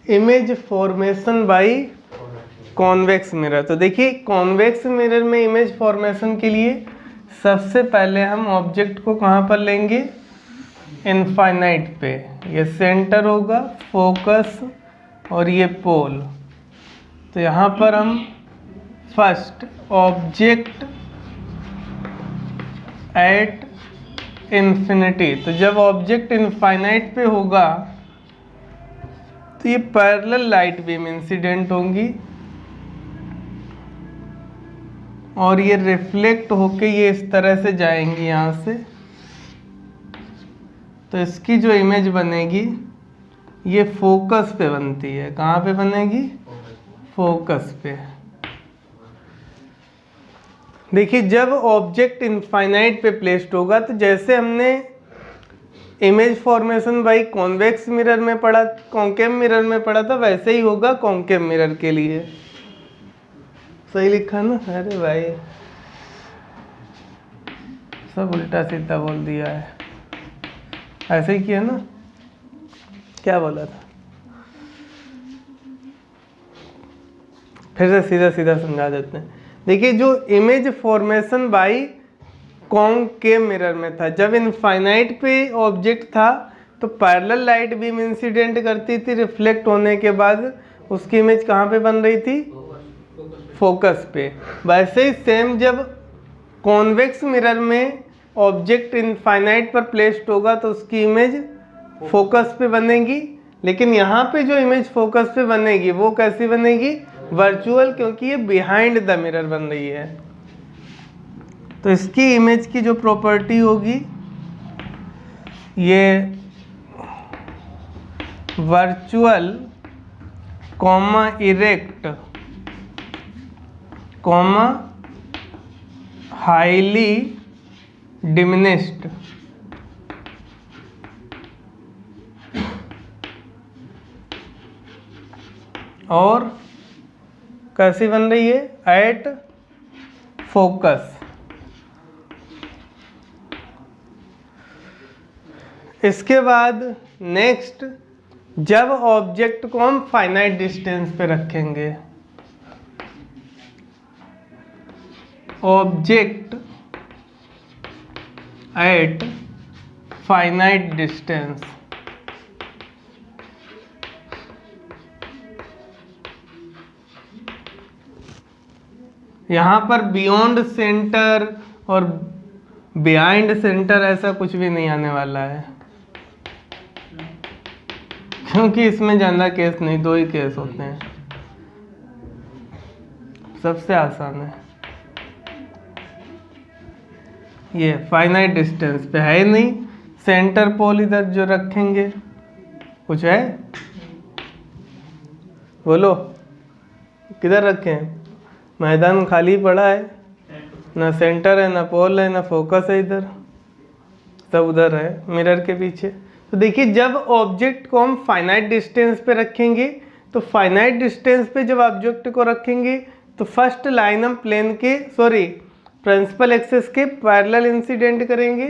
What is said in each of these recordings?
Image formation by convex mirror. तो देखिए convex mirror में इमेज फॉर्मेशन के लिए सबसे पहले हम ऑब्जेक्ट को कहाँ पर लेंगे, इनफाइनाइट पे। ये सेंटर होगा, फोकस और ये पोल। तो यहाँ पर हम फर्स्ट ऑब्जेक्ट एट इन्फिनिटी, तो जब ऑब्जेक्ट इनफाइनाइट पे होगा तो ये पैरेलल लाइट बीम इंसिडेंट होंगी और ये रिफ्लेक्ट होके ये इस तरह से जाएंगी यहाँ से। तो इसकी जो इमेज बनेगी ये फोकस पे बनती है। कहाँ पे बनेगी, फोकस पे। देखिए जब ऑब्जेक्ट इनफाइनाइट पे प्लेस्ड होगा तो जैसे हमने image formation by convex mirror में पढ़ा, कॉन्केव मिरर में पढ़ा था, वैसे ही होगा कॉन्केव मिरर के लिए। सही लिखा ना? अरे भाई सब उल्टा सीधा बोल दिया है। ऐसे ही किया ना? क्या बोला था? फिर से सीधा सीधा समझा देते हैं। देखिए जो image formation by concave mirror में था, जब इनफाइनाइट पे ऑब्जेक्ट था तो पैरेलल लाइट बीम इंसिडेंट करती थी, रिफ्लेक्ट होने के बाद उसकी इमेज कहाँ पे बन रही थी, फोकस पे। वैसे ही सेम जब कॉन्वेक्स मिरर में ऑब्जेक्ट इनफाइनाइट पर प्लेस्ड होगा तो उसकी इमेज फोकस पे बनेगी। लेकिन यहाँ पे जो इमेज फोकस पे बनेगी वो कैसी बनेगी, वर्चुअल, क्योंकि ये बिहाइंड द मिरर बन रही है। तो इसकी इमेज की जो प्रॉपर्टी होगी ये virtual comma erect comma highly diminished. और कैसी बन रही है, एट फोकस। इसके बाद नेक्स्ट, जब ऑब्जेक्ट को हम फाइनाइट डिस्टेंस पे रखेंगे, ऑब्जेक्ट एट फाइनाइट डिस्टेंस, यहाँ पर बियॉन्ड सेंटर और बिहाइंड सेंटर ऐसा कुछ भी नहीं आने वाला है, क्योंकि इसमें ज़्यादा केस नहीं, दो ही केस होते हैं। सबसे आसान है ये, फाइनाइट डिस्टेंस पे है नहीं। सेंटर पोल इधर जो रखेंगे, कुछ है, बोलो किधर रखें? मैदान खाली पड़ा है, ना सेंटर है, ना पोल है, ना फोकस है, इधर सब उधर है मिरर के पीछे। तो देखिए जब ऑब्जेक्ट को हम फाइनाइट डिस्टेंस पे रखेंगे तो फाइनाइट डिस्टेंस पे जब ऑब्जेक्ट को रखेंगे तो फर्स्ट लाइन हम प्लेन के प्रिंसिपल एक्सिस के पैरेलल इंसिडेंट करेंगे।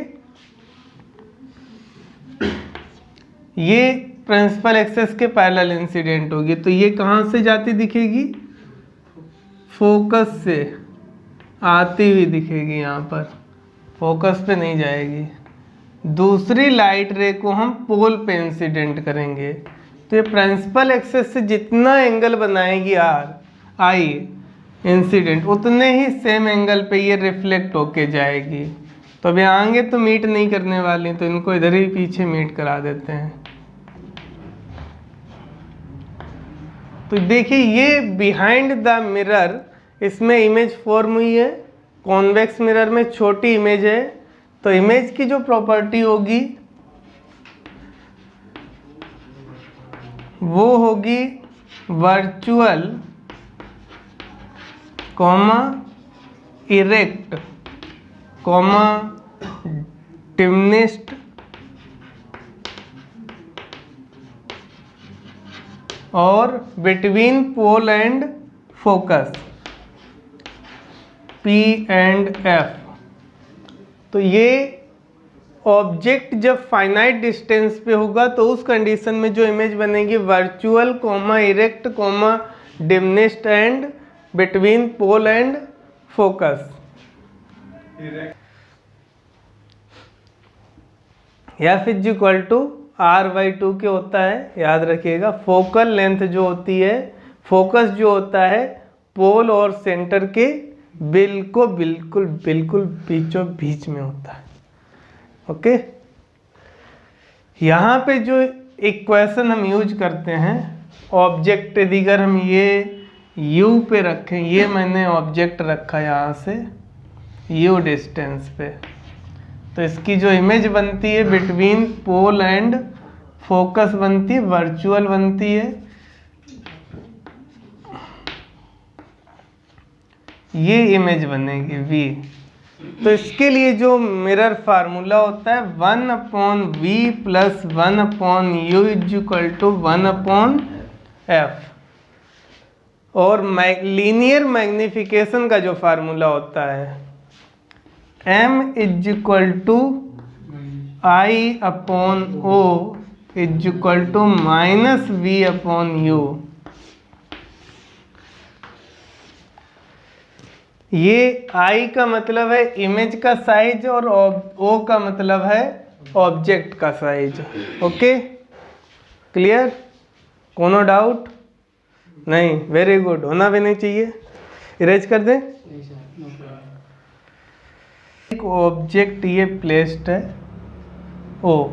ये प्रिंसिपल एक्सिस के पैरेलल इंसिडेंट होगी, तो ये कहाँ से जाती दिखेगी, फोकस से आती हुई दिखेगी। यहाँ पर फोकस पे नहीं जाएगी। दूसरी लाइट रे को हम पोल पे इंसिडेंट करेंगे, तो ये प्रिंसिपल एक्सिस से जितना एंगल बनाएगी आई इंसिडेंट, उतने ही सेम एंगल पे ये रिफ्लेक्ट होके जाएगी। तो अब यहाँ आएंगे तो मीट नहीं करने वाली, तो इनको इधर ही पीछे मीट करा देते हैं। तो देखिए ये बिहाइंड द मिरर, इसमें इमेज फॉर्म हुई है। कॉन्वेक्स मिरर में छोटी इमेज है, तो इमेज की जो प्रॉपर्टी होगी वो होगी virtual comma erect comma diminished और between pole and focus, P and F। तो ये ऑब्जेक्ट जब फाइनाइट डिस्टेंस पे होगा तो उस कंडीशन में जो इमेज बनेगी virtual comma erect comma diminished and between pole and focus. F is equal to R/2 के होता है, याद रखिएगा। फोकल लेंथ जो होती है, फोकस जो होता है पोल और सेंटर के बिल्कुल बीचों बीच में होता है। ओके, यहाँ पे जो इक्वेशन हम यूज करते हैं, ऑब्जेक्ट अगर हम ये U पे रखें, ये मैंने ऑब्जेक्ट रखा यहाँ से U डिस्टेंस पे, तो इसकी जो इमेज बनती है बिटवीन पोल एंड फोकस बनती है वर्चुअल बनती है। ये इमेज बनेगी V। तो इसके लिए जो मिरर फार्मूला होता है 1/V + 1/U = 1/F। और लीनियर मैग्निफिकेशन का जो फार्मूला होता है M = I/O = -V/U। ये I का मतलब है इमेज का साइज और O का मतलब है ऑब्जेक्ट का साइज। Okay, clear? कोनो डाउट नहीं? वेरी गुड, होना भी नहीं चाहिए। इरेज कर दें। एक ऑब्जेक्ट ये प्लेस्ड है O,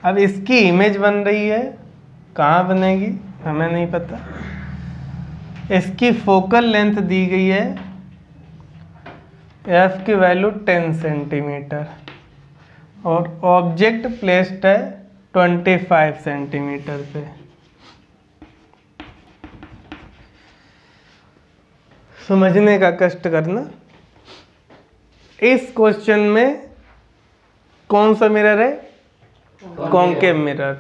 अब इसकी इमेज बन रही है, कहाँ बनेगी हमें नहीं पता। इसकी फोकल लेंथ दी गई है, F की वैल्यू 10 सेंटीमीटर और ऑब्जेक्ट प्लेस्ड है 25 सेंटीमीटर पे। समझने का कष्ट करना। इस क्वेश्चन में कौन सा मिरर है? Concave mirror.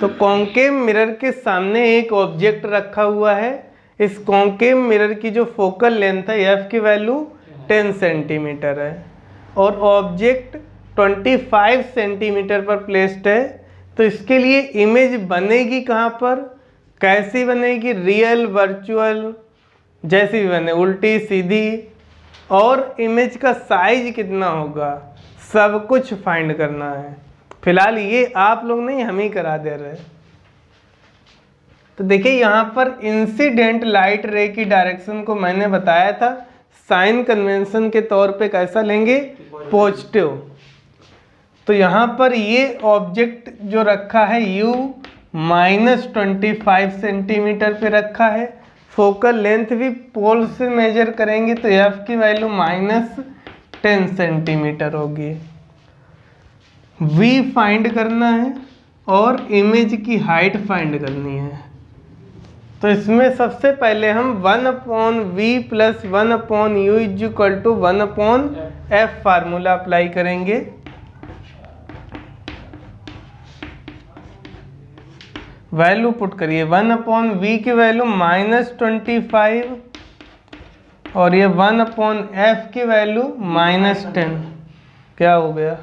तो कॉन्केव मिरर के सामने एक ऑब्जेक्ट रखा हुआ है। इस कॉन्केव मिरर की जो फोकल लेंथ है F की वैल्यू 10 सेंटीमीटर है और ऑब्जेक्ट 25 सेंटीमीटर पर प्लेस्ड है। तो इसके लिए इमेज बनेगी कहाँ पर, कैसी बनेगी? रियल, वर्चुअल, जैसी भी बने, उल्टी सीधी। और इमेज का साइज कितना होगा, सब कुछ फाइंड करना है। फिलहाल ये आप लोग नहीं, हम ही करा दे रहे। तो देखिए यहाँ पर इंसिडेंट लाइट रे की डायरेक्शन को मैंने बताया था साइन कन्वेंशन के तौर पे कैसा लेंगे, पॉजिटिव। तो यहाँ पर ये ऑब्जेक्ट जो रखा है U -25 सेंटीमीटर पे रखा है। फोकल लेंथ भी पोल से मेजर करेंगे तो F की वैल्यू -10 सेंटीमीटर होगी। V फाइंड करना है और इमेज की हाइट फाइंड करनी है। तो इसमें सबसे पहले हम 1/V + 1/U = 1/F formula apply करेंगे। वैल्यू पुट करिए, 1/V की वैल्यू -25 और ये 1/F की वैल्यू -10। क्या हो गया?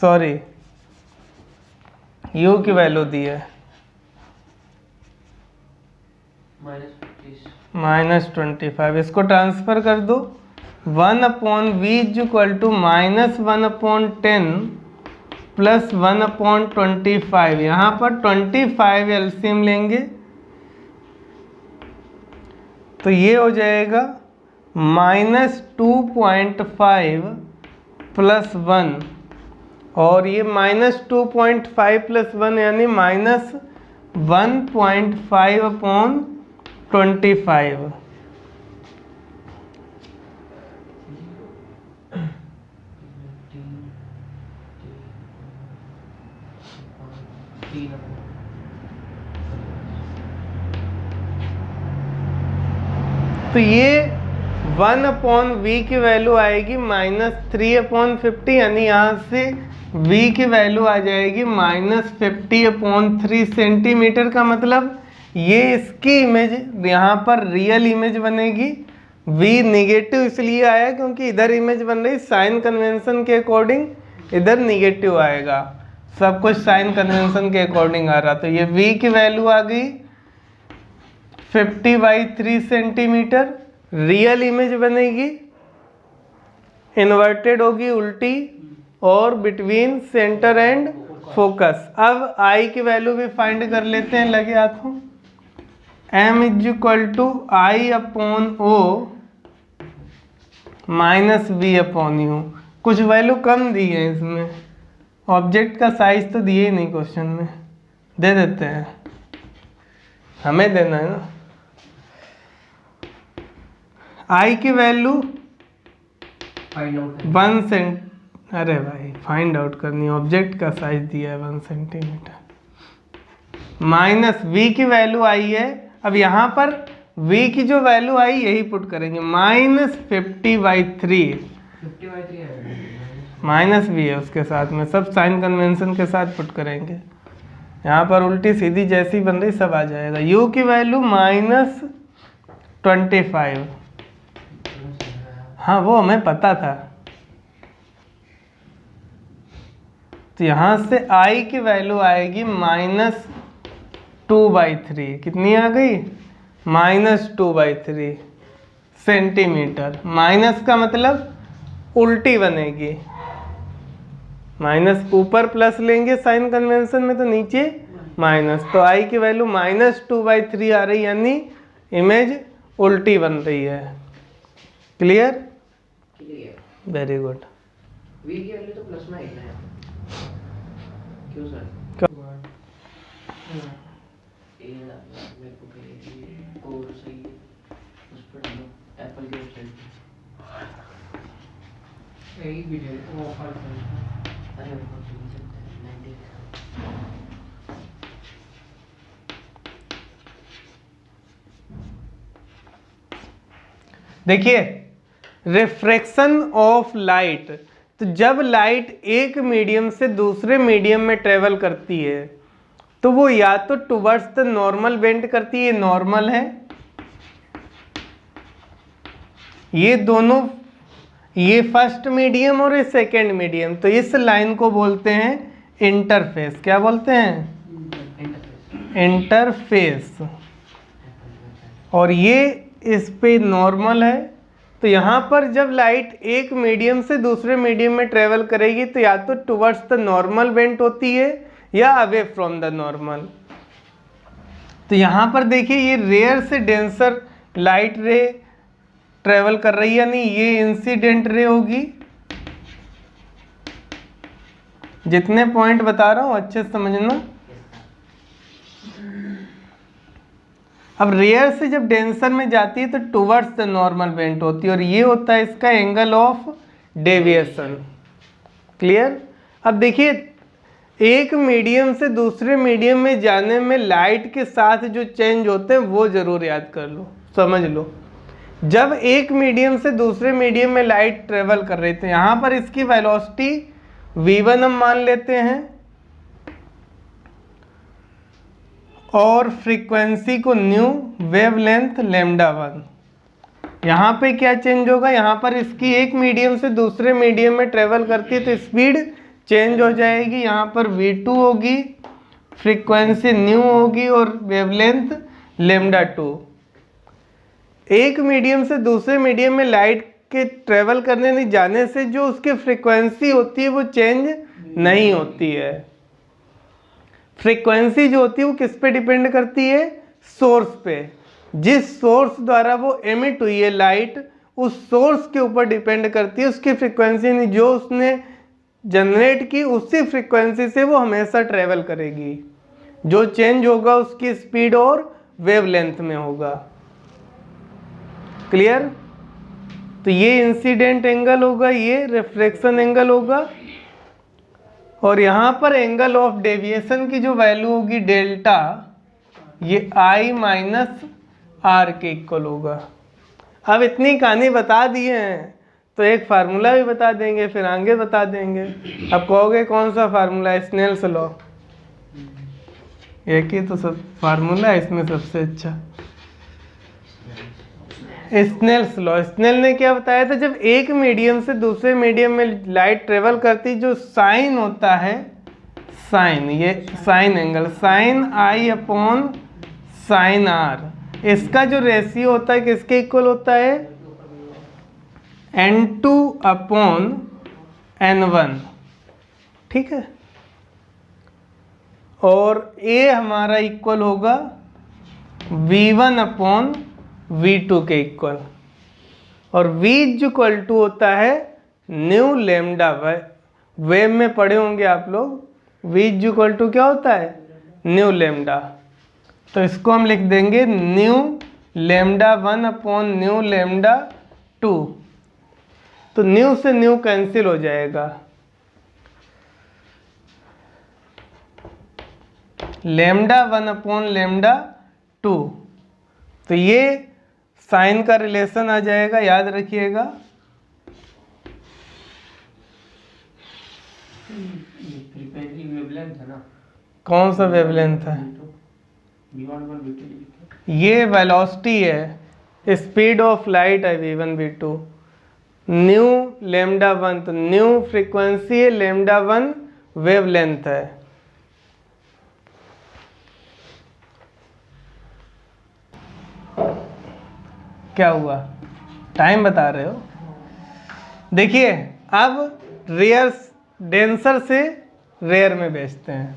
सॉरी, U की वैल्यू दी है -25। इसको ट्रांसफर कर दो। 1/V = -1/10 + 1/25। यहाँ पर 25 एलसीएम लेंगे तो ये हो जाएगा -2.5 + 1 और ये -2.5 + 1 यानी -1.5/25। तो ये 1/V की वैल्यू आएगी -3/50 यानी यहाँ से V की वैल्यू आ जाएगी -50/3 सेंटीमीटर। का मतलब ये इसकी इमेज यहाँ पर रियल इमेज बनेगी v निगेटिव इसलिए आया क्योंकि इधर इमेज बन रही साइन कन्वेंशन के अकॉर्डिंग, इधर निगेटिव आएगा, सब कुछ साइन कन्वेंशन के अकॉर्डिंग आ रहा। तो ये v की वैल्यू आ गई 50/3 सेंटीमीटर। रियल इमेज बनेगी, इन्वर्टेड होगी, उल्टी, और बिटवीन सेंटर एंड फोकस। अब आई की वैल्यू भी फाइंड कर लेते हैं लगे हाथों। m = I/O -v/u। कुछ वैल्यू कम दी है इसमें, ऑब्जेक्ट का साइज तो दिए ही नहीं क्वेश्चन में, दे देते हैं, हमें देना है ना। I की वैल्यू 1 सेंट, अरे भाई फाइंड आउट करनी, ऑब्जेक्ट का साइज दिया है 1 सेंटीमीटर, माइनस v की वैल्यू आई है। अब यहाँ पर v की जो वैल्यू आई यही पुट करेंगे, -50/3, माइनस v है उसके साथ में, सब साइन कन्वेंशन के साथ पुट करेंगे। यहाँ पर उल्टी सीधी जैसी बन रही सब आ जाएगा। u की वैल्यू -25, हाँ वो हमें पता था। तो यहाँ से I की वैल्यू आएगी -2/3, कितनी आ गई, -2/3 सेंटीमीटर। माइनस का मतलब उल्टी बनेगी, माइनस ऊपर प्लस लेंगे साइन कन्वेंशन में तो नीचे माइनस, तो I की वैल्यू -2/3 आ रही, यानी इमेज उल्टी बन रही है। क्लियर? Very good. v की वैल्यू तो प्लस में आई ना, क्यों सर? मेरे को और सही है, उस पर डालो एप्पल की वेबसाइट पे एक वीडियो वो ऑफर कर, अरे वो सुन सकते हैं 90। देखिए रिफ्रैक्शन ऑफ लाइट, तो जब लाइट एक मीडियम से दूसरे मीडियम में ट्रेवल करती है तो वो या तो टुवर्ड्स द नॉर्मल बेंड करती है, नॉर्मल है, ये दोनों, ये फर्स्ट मीडियम और ये सेकेंड मीडियम, तो इस लाइन को बोलते हैं इंटरफेस। क्या बोलते हैं? इंटरफेस। और ये इस पे नॉर्मल है। तो यहाँ पर जब लाइट एक मीडियम से दूसरे मीडियम में ट्रेवल करेगी तो या तो टुवर्ड्स द नॉर्मल बेंट होती है या अवे फ्रॉम द नॉर्मल। तो यहाँ पर देखिए ये रेयर से डेंसर लाइट रे ट्रेवल कर रही है, यानी ये इंसिडेंट रे होगी। जितने पॉइंट बता रहा हूँ अच्छे से समझना। अब रेयर से जब डेंसर में जाती है तो टुवर्ड्स द नॉर्मल बेंट होती है और ये होता है इसका एंगल ऑफ डेविएशन। क्लियर? अब देखिए एक मीडियम से दूसरे मीडियम में जाने में लाइट के साथ जो चेंज होते हैं वो जरूर याद कर लो, समझ लो। जब एक मीडियम से दूसरे मीडियम में लाइट ट्रेवल कर रही थी, यहाँ पर इसकी वेलोसिटी v1 हम मान लेते हैं और फ्रीक्वेंसी को न्यू, वेवलेंथ λ1। यहाँ पे क्या चेंज होगा, यहाँ पर इसकी एक मीडियम से दूसरे मीडियम में ट्रेवल करती है तो स्पीड चेंज हो जाएगी। यहाँ पर v2 होगी, फ्रीक्वेंसी न्यू होगी और वेवलेंथ λ2। एक मीडियम से दूसरे मीडियम में लाइट के ट्रेवल करने नहीं जाने से जो उसकी फ्रीक्वेंसी होती है वो चेंज नहीं होती है। फ्रीक्वेंसी जो होती है वो किस पे डिपेंड करती है? सोर्स पे। जिस सोर्स द्वारा वो एमिट हुई है लाइट, उस सोर्स के ऊपर डिपेंड करती है उसकी फ्रीक्वेंसी, नहीं जो उसने जनरेट की उसी फ्रीक्वेंसी से वो हमेशा ट्रेवल करेगी। जो चेंज होगा उसकी स्पीड और वेवलेंथ में होगा। क्लियर? तो ये इंसिडेंट एंगल होगा, ये रिफ्लेक्शन एंगल होगा और यहाँ पर एंगल ऑफ डेविएशन की जो वैल्यू होगी डेल्टा, ये I माइनस R के इक्वल होगा। अब इतनी कहानी बता दिए हैं तो एक फार्मूला भी बता देंगे, फिर आगे बता देंगे। अब कहोगे कौन सा फार्मूला है? Snell's law. एक ही तो सब फार्मूला है इसमें सबसे अच्छा। स्नेल्स लॉ, स्नेल ने क्या बताया था, जब एक मीडियम से दूसरे मीडियम में लाइट ट्रेवल करती, जो साइन होता है, साइन, ये sine angle, sine i upon sine r, इसका जो रेशियो होता है किसके इक्वल होता है, n2 अपॉन n1, ठीक है। और a हमारा इक्वल होगा v1 अपॉन v2 के इक्वल, और v इक्वल टू होता है न्यू लेमडा, वेव में पढ़े होंगे आप लोग, v इक्वल टू क्या होता है, न्यू लेमडा। तो इसको हम लिख देंगे new lambda 1 upon new lambda 2, तो न्यू से न्यू कैंसिल हो जाएगा, लेमडा 1 अपॉन लेमडा 2, तो ये साइन का रिलेशन आ जाएगा, याद रखिएगा। वेवलेंथ है ना, कौन सा वेवलेंथ है, ये वेलोसिटी है, स्पीड ऑफ लाइट है v1 v2, न्यू लेमडा 1, तो न्यू फ्रीक्वेंसी है, लेमडा 1 वेवलेंथ है। क्या हुआ, टाइम बता रहे हो। देखिए अब रेयर, डेंसर से रेयर में भेजते हैं।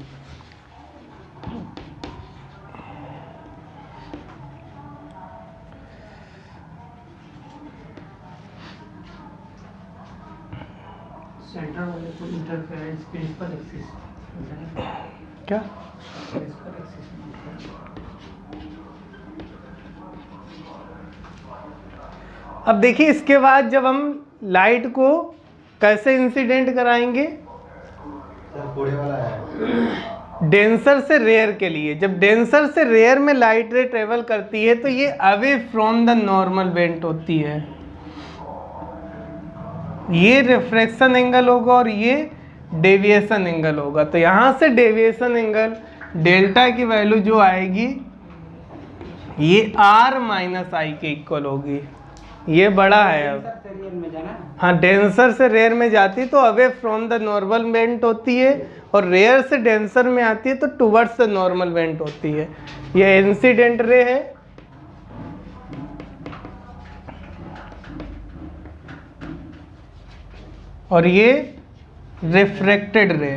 सेंटर वाले को इंटरफेरेंस प्रिंसिपल एक्सिस क्या, प्रिंसिपल एक्सिस। अब देखिए इसके बाद जब हम लाइट को कैसे इंसिडेंट कराएंगे, डेंसर से रेयर के लिए, जब डेंसर से रेयर में लाइट रे ट्रेवल करती है तो ये away from the normal bent होती है, ये रिफ्रैक्शन एंगल होगा और ये डेविएशन एंगल होगा। तो यहाँ से डेविएशन एंगल डेल्टा की वैल्यू जो आएगी ये r माइनस आई के इक्वल होगी, ये बड़ा है। अब हाँ, डेंसर से रेयर में जाती तो away from the normal bent होती है, और रेयर से डेंसर में आती है तो टुवर्ड्स द नॉर्मल बेंट होती है। ये इंसिडेंट रे है, और ये रिफ्रैक्टेड रे।